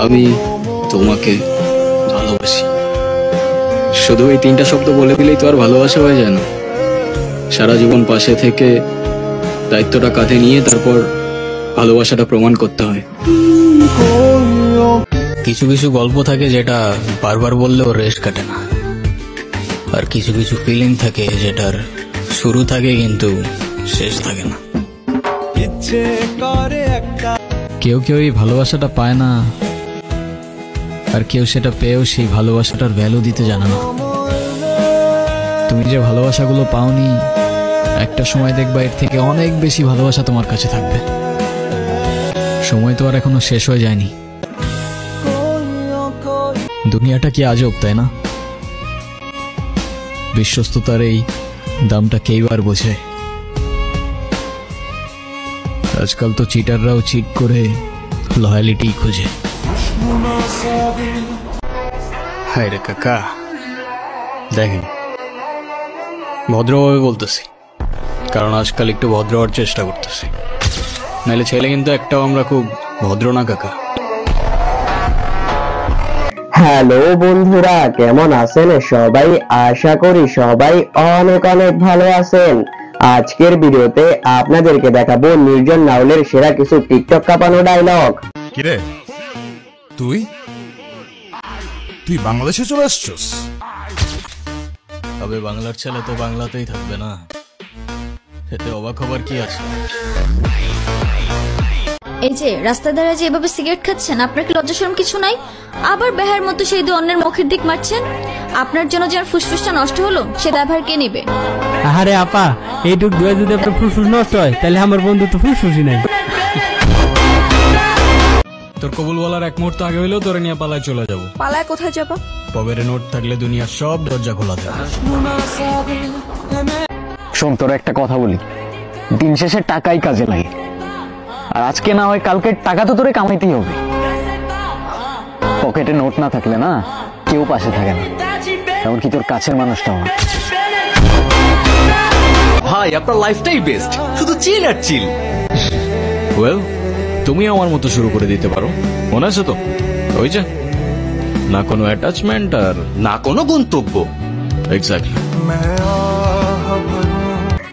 আমি তোমাকে ভালোবাসি। শুধু এই তিনটা শব্দ বলে দিলেই তো আর ভালোবাসা হয়ে যায় না। সারা জীবন পাশে থেকে দায়িত্বটা কাঁধে নিয়ে তারপর ভালোবাসাটা প্রমাণ করতে হয়। কিছু কিছু গল্প থাকে যেটা বারবার বললেও রেশ কাটে না, আর কিছু কিছু ফিলিং থাকে যেটার শুরু থাকে কিন্তু শেষ থাকে না। কেউ কেউ এই ভালোবাসাটা পায় না, আর কেউ সেটা পেয়েও সেই ভালোবাসাটার ভ্যালু দিতে জানে না। তুমি যে ভালোবাসাগুলো পাওনি, একটা সময় দেখবা এর থেকে অনেক বেশি ভালোবাসা তোমার কাছে থাকবে। সময় তো আর এখনো শেষ হয়ে যায়নি। দুনিয়াটা কি আজব, তাই না? বিশ্বস্ততার এই দামটা কেই বার বোঝে। আজকাল তো চিটাররাও চিট করে লয়ালিটি খোঁজে। হায় রে কাকা, দেখেন ভদ্রভাবে বলতেছি, কারণ আজকাল একটু ভদ্র হওয়ার চেষ্টা করতেছি, নাহলে ছেলে কিন্তু একটাও আমরা খুব ভদ্র না কাকা। হ্যালো বন্ধুরা, কেমন আছেন সবাই? আশা করি সবাই অনেক অনেক ভালো আছেন। আজকের ভিডিওতে আপনাদেরকে দেখাবো নির্জন নাউলের সেরা কিছু টিকটক কাঁপানো ডায়লগ। কিরে তুই বাংলাদেশে চলে আসছস? তবে বাংলার ছেলে তো বাংলাতেই থাকবে না, এতে অবাক হবার কি আছে? এই যে রাস্তা ধারে যে এভাবে সিগারেট খাচ্ছেন, আপনার কি লজ্জা শরম কিছু নাই? আবার বেহার মতো সেই দিয়ে অন্যের মুখের দিক মারছেন। আপনার জন্য যার ফুসফুসটা নষ্ট হলো সে দায়ভার কে নেবে? আরে আপা, এইটুক দুয়ে যদি আপনার ফুসফুস নষ্ট হয় তাহলে আমার বন্ধু তো ফুসফুসই নাই। তোর কবুল বলার এক মুহূর্ত আগে হইলেও তোরে নিয়ে পালায় চলে যাবো। পালায় কোথায় যাবা? পকেটে নোট থাকলে দুনিয়ার সব দরজা খোলা থাকে। শোন, তোর একটা কথা বলি, দিন শেষে টাকাই কাজে লাগে, আর আজকে না হয় কালকে টাকা তো তোরে কামাইতেই হবে। পকেটে নোট না থাকলে না কেউ পাশে থাকে না, এমনকি তোর কাছের মানুষটাও না। ভাই আপনার লাইফটাই বেস্ট, শুধু চিল আর চিল। ওয়েল, তুমি আমার মতো শুরু করে দিতে পারো, মনে আছে তো? ওই যে না কোনো অ্যাটাচমেন্ট আর না কোনো গন্তব্য। এক্স্যাক্টলি।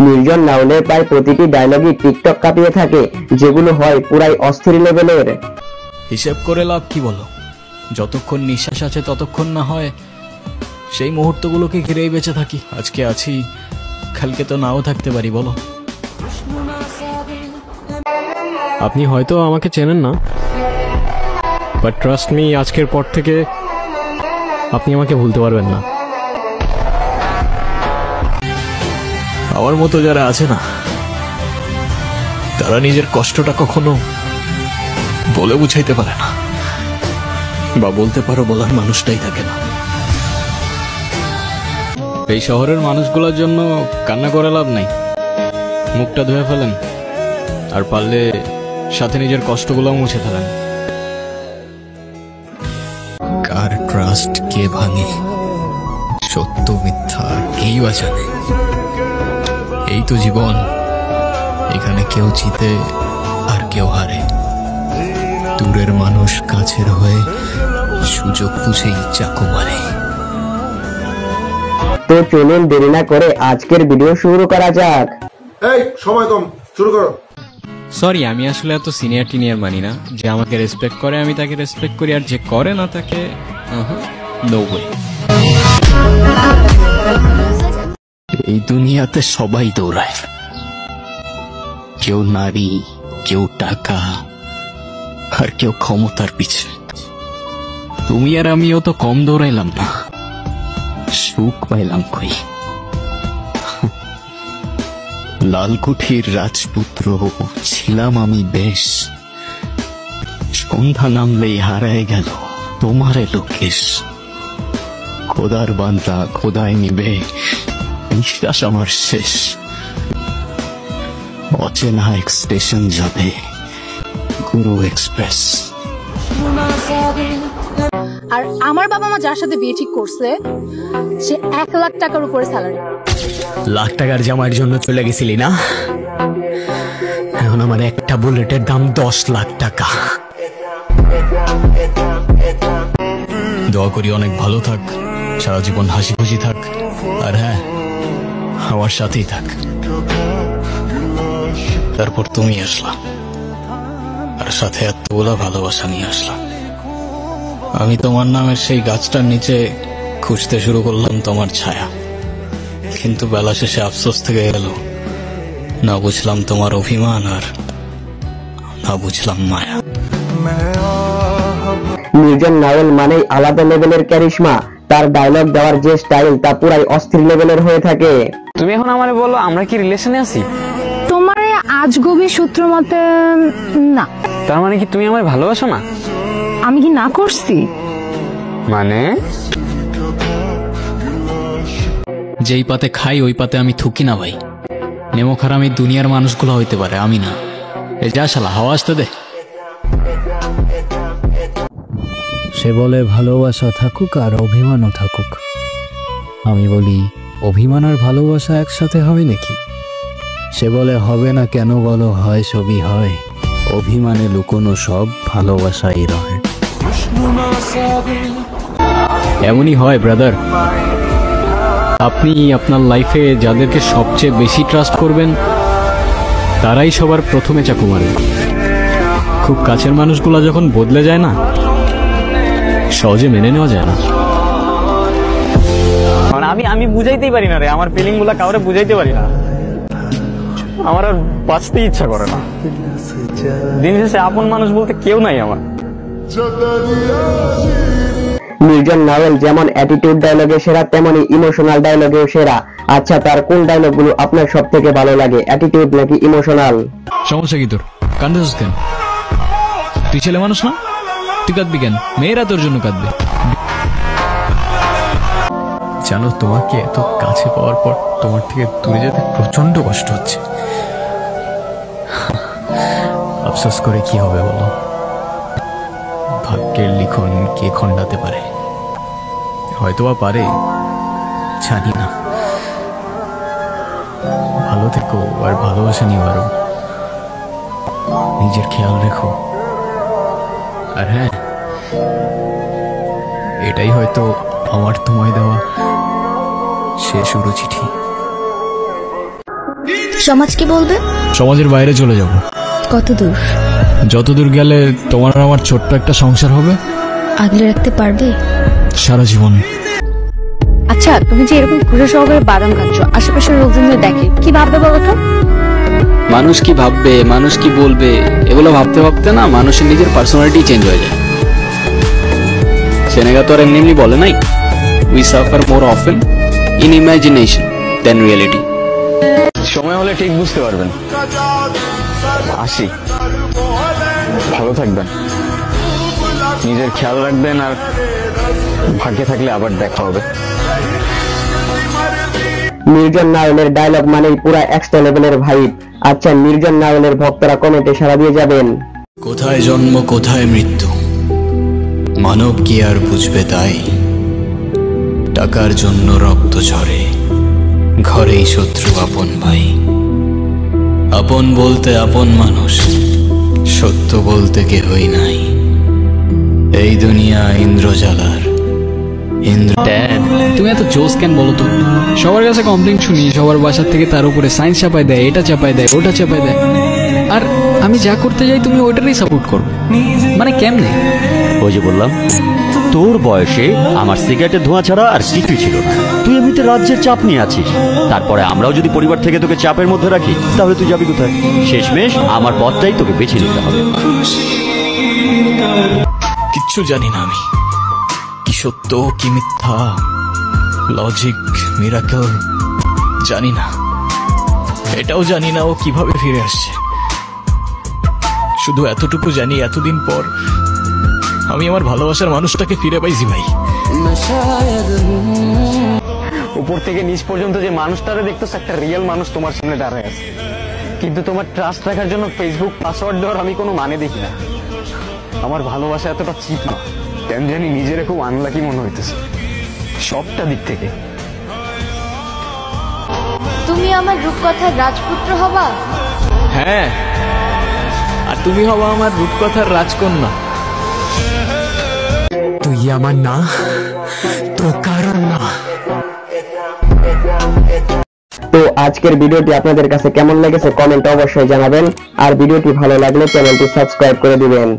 নির্জন নাউলের প্রায় প্রতিটি ডায়লগই টিকটক কাঁপিয়ে থাকে, যেগুলো হয় পুরাই অস্থির লেভেলের। হিসেব করে লাভ কি বলো? যতক্ষণ নিঃশ্বাস আছে ততক্ষণ না হয় সেই মুহূর্তগুলোকে ঘিরেই বেঁচে থাকি। আজকে আছি, কালকে তো নাও থাকতে পারি, বলো? আপনি হয়তো আমাকে চেনেন না, বাট ট্রাস্ট মি, আজকের পর থেকে আপনি আমাকে ভুলতে পারবেন না। আমার মতো যারা আছে না, তারা নিজের কষ্টটা কখনো বলে বুঝাইতে পারে না, বা বলতে পারো বলার মানুষটাই থাকে না। এই শহরের মানুষগুলোর জন্য কান্না করে লাভ নাই, মুখটা ধুয়ে ফেলেন, আর পারলে সাথে নিজের কষ্টগুলো মুছে ফেলেন। কার ট্রাস্ট কে ভাঙে, সত্য মিথ্যা কেই বা জানে। এই তো জীবন, এখানে কেউ জিতে আর কেউ হারে। দূরের মানুষ কাছের হয়ে সুযোগ বুঝেই চাকু মারে। তো চলুন দেরি না করে আজকের ভিডিও শুরু করা যাক। এই সময় কম, শুরু করো। সরি, আমি আসলে এত সিনিয়র টিনিয়র মানি না। যে আমাকে রেসপেক্ট করে আমি তাকে রেসপেক্ট করি, আর যে করে না তাকে নো ওয়ে। এই দুনিয়াতে সবাই দৌড়ায়, কেউ নারী, কেউ টাকা, আর কেউ ক্ষমতার পিছে। তুমি আর আমিও তো কম দৌড়াইলাম না, সুখ পাইলাম কই? লালকুঠির রাজপুত্র ছিলাম আমি বেশ, সন্ধ্যা নামলেই হারায় গেল তোমার লোকেশ। খোদার বান্দা খোদায় নিবে, নিঃশ্বাস আমার শেষ। অচেনা এক স্টেশন যাবে, গুরু এক্সপ্রেস। আর আমার বাবা মা যার সাথে বিয়ে ঠিক করছে সে 1 লাখ টাকার উপরে স্যালারি। লাখ টাকার জামাইয়ের জন্য চলে গেছিলি না? এখন আমার একটা বুলেটের দাম 10 লাখ টাকা। দোয়া করি অনেক ভালো থাক, সারা জীবন হাসি খুশি থাক, আর হ্যাঁ আমার সাথেই থাক। তারপর তুমি আসলা, আর সাথে এতগুলা ভালোবাসা নিয়ে আসলা। আমি তোমার নামের সেই গাছটার নিচে খুঁজতে শুরু করলাম তোমার ছায়া, কিন্তু বেলা শেষে আফসোস থেকে গেল। না বুঝলাম তোমার অভিমান, আর না বুঝলাম মায়া। নির্জন নাওয়েল মানেই আলাদা লেভেলের ক্যারিশমা। তার ডায়লগ দেওয়ার যে স্টাইল তা পুরাই অস্থির লেভেলের হয়ে থাকে। তুমি এখন আমারে বলো আমরা কি রিলেশনে আছি? তোমার আজগবি সূত্র মতে না। তার মানে কি তুমি আমায় ভালোবাসো না? আমি কি না করছি? মানে যেই পাতে খাই ওই পাতে আমি থুকি না ভাই। নেমো খারাপ এই দুনিয়ার মানুষগুলো হইতে পারে, আমি না। এ যা শালা, হাওয়া আসতে দে। সে বলে ভালোবাসা থাকুক আর অভিমানও থাকুক। আমি বলি অভিমান আর ভালোবাসা একসাথে হয় নাকি? সে বলে হবে না কেন বলো, হয় সবই হয়। অভিমানে লুকোনো সব ভালোবাসাই রয়। এমনই হয় ব্রাদার। আপনি আপনার লাইফে যাদেরকে সবচেয়ে বেশি ট্রাস্ট করবেন তারাই সবার প্রথমে চাকু মারে। খুব কাছের মানুষগুলো যখন বদলে যায় না, সহজে মেনে নেওয়া যায় না। আমি বুঝাইতেই পারি না রে, আমার ফিলিং গুলা কাউরে বুঝাইতে পারি না। আমার আর বাঁচতে ইচ্ছা করে না। দিন শেষে আপন মানুষ বলতে কেউ নাই আমার। নির্জন নাওয়েল যেমন অ্যাটিটিউড ডায়লগে সেরা, তেমনি ইমোশনাল ডায়লগেও সেরা। আচ্ছা, তার কোন ডায়লগগুলো আপনার সব থেকে ভালো লাগে, অ্যাটিটিউড নাকি ইমোশনাল? সমস্যা কি তোর? কান্দেছিস কেন? তুই ছেলে মানুষ না? তুই কাঁদবি কেন? মেয়েরা তোর জন্য কাঁদবে। জানো, তোমাকে এত কাছে পাওয়ার পর তোমার থেকে দূরে যেতে প্রচন্ড কষ্ট হচ্ছে। আফসোস করে কি হবে বলো? ভাগ্যের লিখন কে খণ্ডাতে পারে? হয়তোবা পারে, জানি না। ভালো থেকো, আর ভালোবাসা নিয়ে পারো। নিজের খেয়াল রেখো। আর হ্যাঁ, এটাই হয়তো আমার তোমায় দেওয়া শেষ শুরু চিঠি। সমাজ কি বলবে? সমাজের বাইরে চলে যাব। কত দূর? যতদূর গেলে তোমার আর আমার ছোট্ট একটা সংসার হবে। আগলে রাখতে পারবে সারা জীবন। আচ্ছা, তুমি যে এরকম খুশি সহকারে বাদাম খাচ্ছ, আশেপাশের লোকজনদের দেখে কি ভাববে বলো তো? মানুষ কি ভাববে, মানুষ কি বলবে, এগুলো ভাবতে ভাবতে না মানুষের নিজের পার্সোনালিটি চেঞ্জ হয়ে যায়। সেনেগা তো আর এমনি এমনি বলে নাই, we suffer more often in imagination than reality. সময় হলে ঠিক বুঝতে পারবেন। আসি, ভালো থাকবেন, নিজের খেয়াল রাখবেন, আর ভাগ্যে থাকলে আবার দেখা হবে। নির্জন নাওয়েলের ডায়লগ মানেই পুরা এক্সট্রা লেভেলের ভাইব। আচ্ছা, নির্জন নাওয়েলের ভক্তরা কমেন্টে সাড়া দিয়ে যাবেন। কোথায় জন্ম কোথায় মৃত্যু, মানব কি আর বুঝবে তাই? টাকার জন্য রক্ত ঝরে, ঘরেই শত্রু আপন ভাই। আপন বলতে আপন মানুষ, সত্য বলতে কেহই নাই। এই দুনিয়া ইন্দ্রজালার। তুমি এত জোস কেন বলো তো? সবার কাছে কমপ্লেন শুনি, সবার বাসার থেকে তার উপরে সায়েন্স চাপায় দেয়, এটা চাপায় দেয়, ওটা চাপায় দেয়, আর আমি যা করতে যাই তুমি ওইটারই সাপোর্ট করো। মানে কেমনে? ওই যে বললাম, তোর বয়সে আমার সিগারেটের ধোঁয়া ছাড়া আর কিছুই ছিল না। তুই এমনিতে রাজ্যের চাপ নিয়ে আছিস, তারপরে আমরাও যদি পরিবার থেকে তোকে চাপের মধ্যে রাখি তাহলে তুই যাবি কোথায়? শেষমেশ আমার পথটাই তোকে বেছে নিতে হবে। কিচ্ছু জানি না আমি, কি সত্য কি মিথ্যা, লজিক মিরাকল জানি না। এটাও জানি না ও কিভাবে ফিরে আসছে। শুধু এতটুকু জানি, এতদিন পর আমি আমার ভালোবাসার মানুষটাকে ফিরে পাইছি ভাই। উপর থেকে নিচ পর্যন্ত যে মানুষটারে দেখতেছ, একটা রিয়েল মানুষ তোমার সামনে দাঁড়ায় আছে, কিন্তু তোমার ট্রাস্ট রাখার জন্য ফেসবুক পাসওয়ার্ড দেওয়ার আমি কোনো মানে দেখি না। আমার ভালোবাসা এতটা চিপ না, কেন জানি নিজের খুব আনলাকি মনে হইতেছে সবটা দিক থেকে। তুমি আমার রূপকথার রাজপুত্র হবা? হ্যাঁ, আর তুমি হবা আমার রূপকথার রাজকন্যা। तो আমার না, তো কারণ না। তো আজকের ভিডিওটি আপনাদের কাছে কেমন লেগেছে কমেন্টে অবশ্যই জানাবেন, আর ভিডিওটি ভালো লাগলে চ্যানেলটি সাবস্ক্রাইব করে দিবেন।